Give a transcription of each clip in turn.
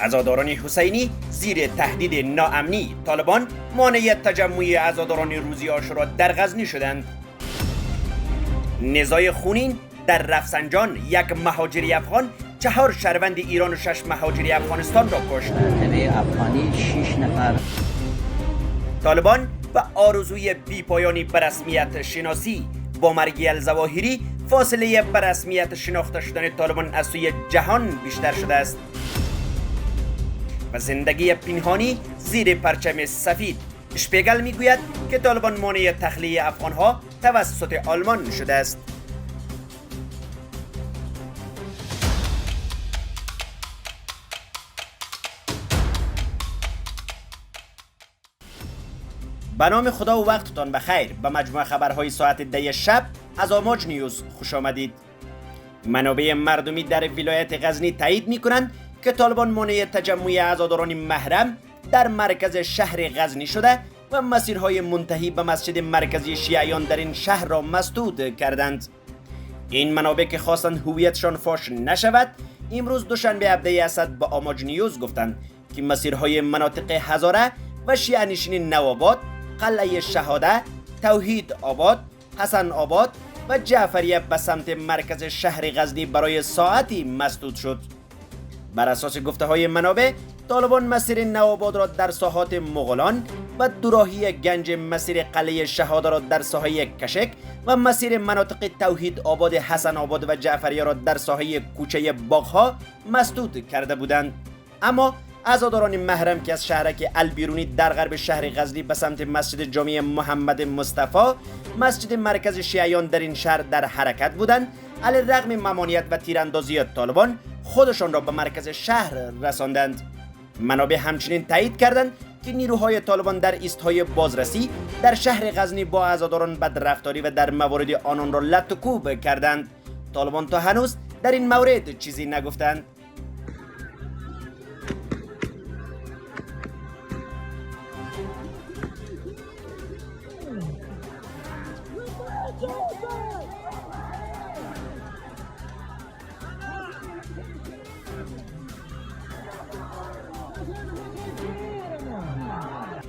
عزاداران حسینی زیر تهدید ناامنی طالبان مانع تجمع عزاداران روزی عاشورا در غزنی شدند. نزاع خونین در رفسنجان، یک مهاجری افغان 4 شهروند ایران و 6 مهاجری افغانستان را کشت. افغانی 6 نفر. طالبان به آرزوی بی‌پایانی به رسمیت شناسی با مرگ الظواهری، فاصله به رسمیت شناخته شدن طالبان از سوی جهان بیشتر شده است و زندگی پنهانی زیر پرچم سفید. شپیگل میگوید که طالبان مانع تخلیه افغانها توسط آلمان شده است. به نام خدا و وقتتان بخیر. به مجموع خبرهای ساعت 10 شب از آماج نیوز خوش آمدید. منابع مردمی در ولایت غزنی تایید می‌کنند که طالبان مانع تجمع عزاداران محرم در مرکز شهر غزنی شده و مسیرهای منتهی به مسجد مرکزی شیعیان در این شهر را مسدود کردند. این منابع که خواستند هویتشان فاش نشود، امروز دوشنبه 17 اسد به آماج نیوز گفتند که مسیرهای مناطق هزاره و شیعه نشین نوآباد، قلعه شهاده، توحید آباد، حسن آباد و جعفریه به سمت مرکز شهر غزنی برای ساعتی مسدود شد. بر اساس گفته های منابع، طالبان مسیر نوآباد را در ساحات مغولان و دوراهی گنج مسیر قلعه شهاده را در ساحه کشک و مسیر مناطق توحید آباد، حسن آباد و جعفریه را در ساحه کوچه باغها مسدود کرده بودند. اما عزاداران محرم که از شهرک البیرونی در غرب شهر غزنی به سمت مسجد جامع محمد مصطفی، مسجد مرکز شیعیان در این شهر در حرکت بودند، علیرغم ممانعت و تیراندازی طالبان خودشان را به مرکز شهر رساندند. منابع همچنین تایید کردند که نیروهای طالبان در ایستهای بازرسی در شهر غزنی با عزاداران بدرفتاری و در موارد آنان را لط و کوب کردند. طالبان تا هنوز در این مورد چیزی نگفتند.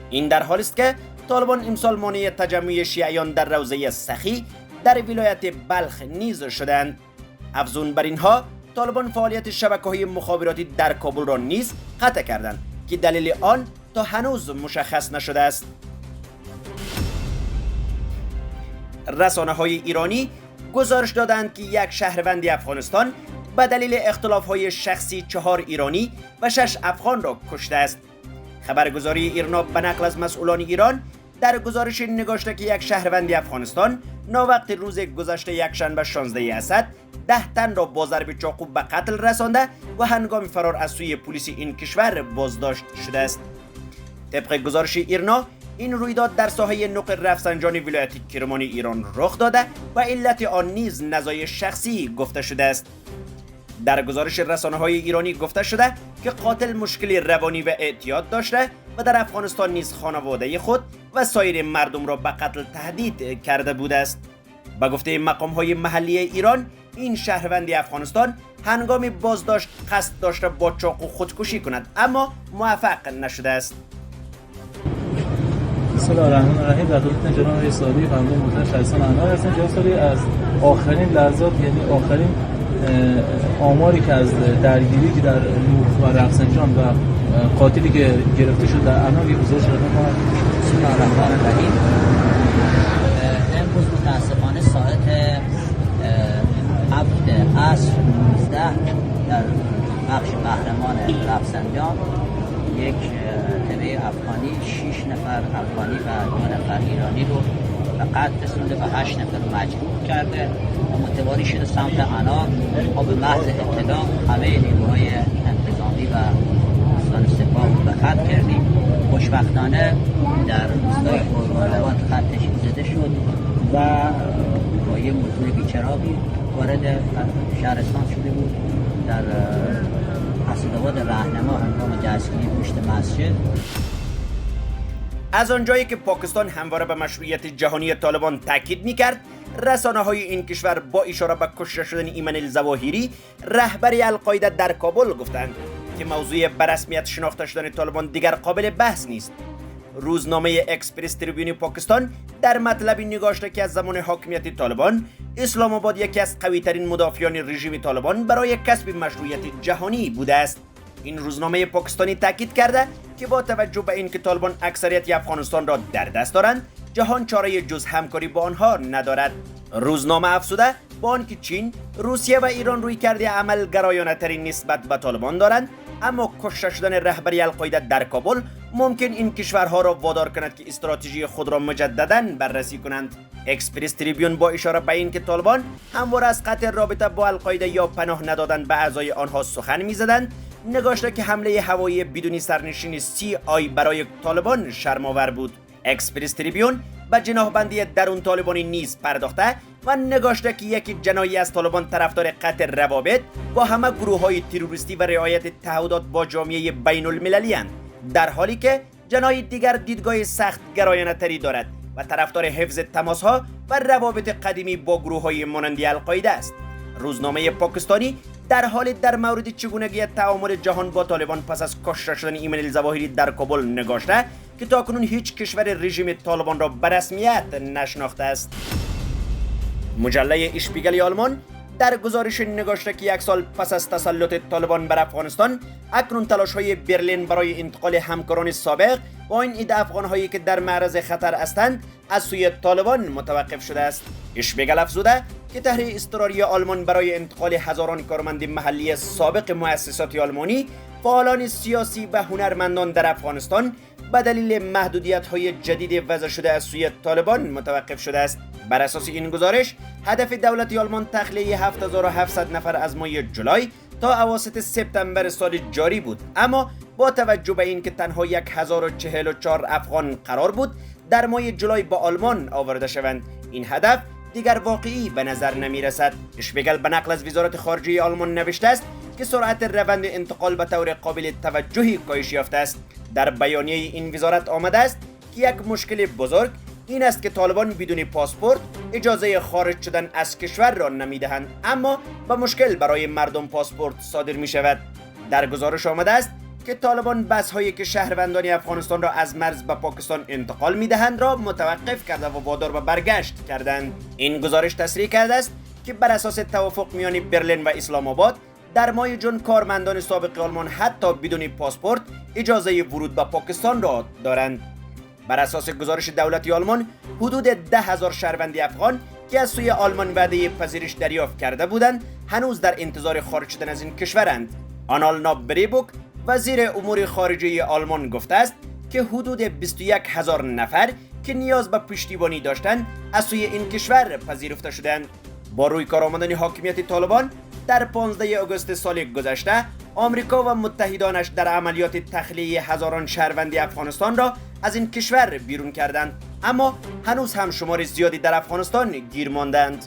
این در حالی است که طالبان امسال مانع تجمع شیعیان در روضه سخی در ولایت بلخ نیز شدند. افزون بر اینها، طالبان فعالیت شبکه‌های مخابراتی در کابل را نیز قطع کردند که دلیل آن تا هنوز مشخص نشده است. رسانه‌های ایرانی گزارش دادند که یک شهروند افغانستان به دلیل اختلاف‌های شخصی 4 ایرانی و 6 افغان را کشته است. خبرگزاری ایرنا به نقل از مسئولان ایران در گزارش نگاشته که یک شهروند افغانستان ناوقت روز گذشته یکشنبه 16 اسد 10 تن را با ضرب چاقو به قتل رسانده و هنگام فرار از سوی پلیس این کشور بازداشت شده است. طبق گزارش ایرنا، این رویداد در ساحه نقل رفسنجان ولایت کرمان ایران رخ داده و علت آن نیز نزاع شخصی گفته شده است. در گزارش رسانه‌های ایرانی گفته شده که قاتل مشکلی روانی و اعتیاد داشته و در افغانستان نیز خانواده خود و سایر مردم را به قتل تهدید کرده بوده است. به گفته مقام‌های محلی ایران، این شهروند افغانستان هنگام بازداشت قصد داشته با چاقو خودکشی کند، اما موفق نشده است. بسم الله الرحمن الرحیم. در خدمت جناب آقای سالی فرمانده محترم شهرستان انار هستم. جناب سالی، از آخرین لحظات، یعنی آخرین آماری که از درگیری که در نوح و رفسنجان و قاتلی که گرفته شد در انار یک گزارش دادن ما. بسم الله الرحمن الرحیم. امروز متاسفانه ساعت 7 عصر 19 در بخش قهرمان رفسنجان یک تبع افغانی 6 نفر افغانی و 2 نفر ایرانی رو به قتل رسونده و 8 نفر مجروح کرده و متواری شده سمت انار. ما به محض اطلاع همه نیروهای انتظامی و دوستان سپاه رو به خط کردیم. خوشبختانه در روستای قربان‌آباد خطش زده شد و با یه موتور بیچراغی وارد شهرستان شده بود. در اسدآباد راهنما هنگام دستگیری پشت مسجد. از آنجایی که پاکستان همواره به مشروعیت جهانی طالبان تاکید میکرد، رسانه‌های این کشور با اشاره به کشته شدن ایمن الظواهری رهبر القاعده در کابل گفتند که موضوع برسمیت شناخته شدن طالبان دیگر قابل بحث نیست. روزنامه اکسپرس تریبیون پاکستان در مطلبی نگاشته که از زمان حاکمیت طالبان اسلام آباد یکی از قوی‌ترین مدافعان رژیم طالبان برای کسب مشروعیت جهانی بوده است. این روزنامه پاکستانی تاکید کرده که با توجه به اینکه طالبان اکثریت افغانستان را در دست دارند، جهان چاره جز همکاری با آنها ندارد. روزنامه افزوده با آنکه چین، روسیه و ایران روی کرده عمل گرایانه ترین نسبت به طالبان دارند، اما کشته شدن رهبری القاعده در کابل ممکن این کشورها را وادار کند که استراتژی خود را مجددا بررسی کنند. اکسپرس تریبیون با اشاره به اینکه طالبان همواره از قطع رابطه با القاعده یا پناه ندادن به اعضای آنها سخن می‌زدند، نگاشته که حمله هوایی بدون سرنشین CI برای طالبان شرم‌آور بود. اکسپرس تریبیون به جناحبندی درون طالبانی نیز پرداخته و نگاشته که یکی جنایی از طالبان طرفدار قطع روابط با همه گروه‌های تروریستی و رعایت تعهدات با جامعه بین المللی اند، در حالی که جنایی دیگر دیدگاه سخت گرایانه تری دارد و طرفدار حفظ تماس‌ها و روابط قدیمی با گروه‌های مانند القاعده است. روزنامه پاکستانی در حال در مورد چگونگی تعامل جهان با طالبان پس از کشته شدن ایمن الظواهری در کابل نگاشته که تاکنون هیچ کشور رژیم طالبان را به رسمیت نشناخته است. مجله اشپیگل آلمان در گزارش نگاشته که یک سال پس از تسلط طالبان بر افغانستان، اکنون تلاش‌های برلین برای انتقال همکاران سابق با این عده افغان‌هایی که در معرض خطر هستند از سوی طالبان متوقف شده است. اشپیگل افزوده که طرح اضطراری آلمان برای انتقال هزاران کارمند محلی سابق مؤسسات آلمانی، فعالان سیاسی و هنرمندان در افغانستان به دلیل محدودیت‌های جدید وضع شده از سوی طالبان متوقف شده است. بر اساس این گزارش، هدف دولت آلمان تخلیه 7700 نفر از ماه جولای تا اواسط سپتامبر سال جاری بود، اما با توجه به اینکه تنها 1044 افغان قرار بود در ماه جولای با آلمان آورده شوند، این هدف دیگر واقعی به نظر نمی رسد. اشپیگل به نقل از وزارت خارجه آلمان نوشته است که سرعت روند انتقال به طور قابل توجهی کاهش یافته است. در بیانیه این وزارت آمده است که یک مشکل بزرگ این است که طالبان بدون پاسپورت اجازه خارج شدن از کشور را نمیدهند، اما با مشکل برای مردم پاسپورت صادر می شود. در گزارش آمده است که طالبان بس‌هایی که شهروندان افغانستان را از مرز به پاکستان انتقال می‌دهند را متوقف کرده و وادار به برگشت کردند. این گزارش تصریح کرده است که بر اساس توافق میان برلین و اسلام آباد در ماه ژوئن کارمندان سابق آلمان حتی بدون پاسپورت اجازه ورود به پاکستان را دارند. بر اساس گزارش دولت آلمان، حدود 10,000 شهروند افغان که از سوی آلمان وعده پذیرش دریافت کرده بودند هنوز در انتظار خارج شدن از این کشورند. آنالنا بریبوک وزیر امور خارجه آلمان گفته است که حدود 21,000 نفر که نیاز به پشتیبانی داشتند از سوی این کشور پذیرفته شدند. با روی کار آمدن حاکمیت طالبان در 15 آگوست سال گذشته، آمریکا و متحدانش در عملیات تخلیه هزاران شهروند افغانستان را از این کشور بیرون کردند، اما هنوز هم شمار زیادی در افغانستان گیر ماندند.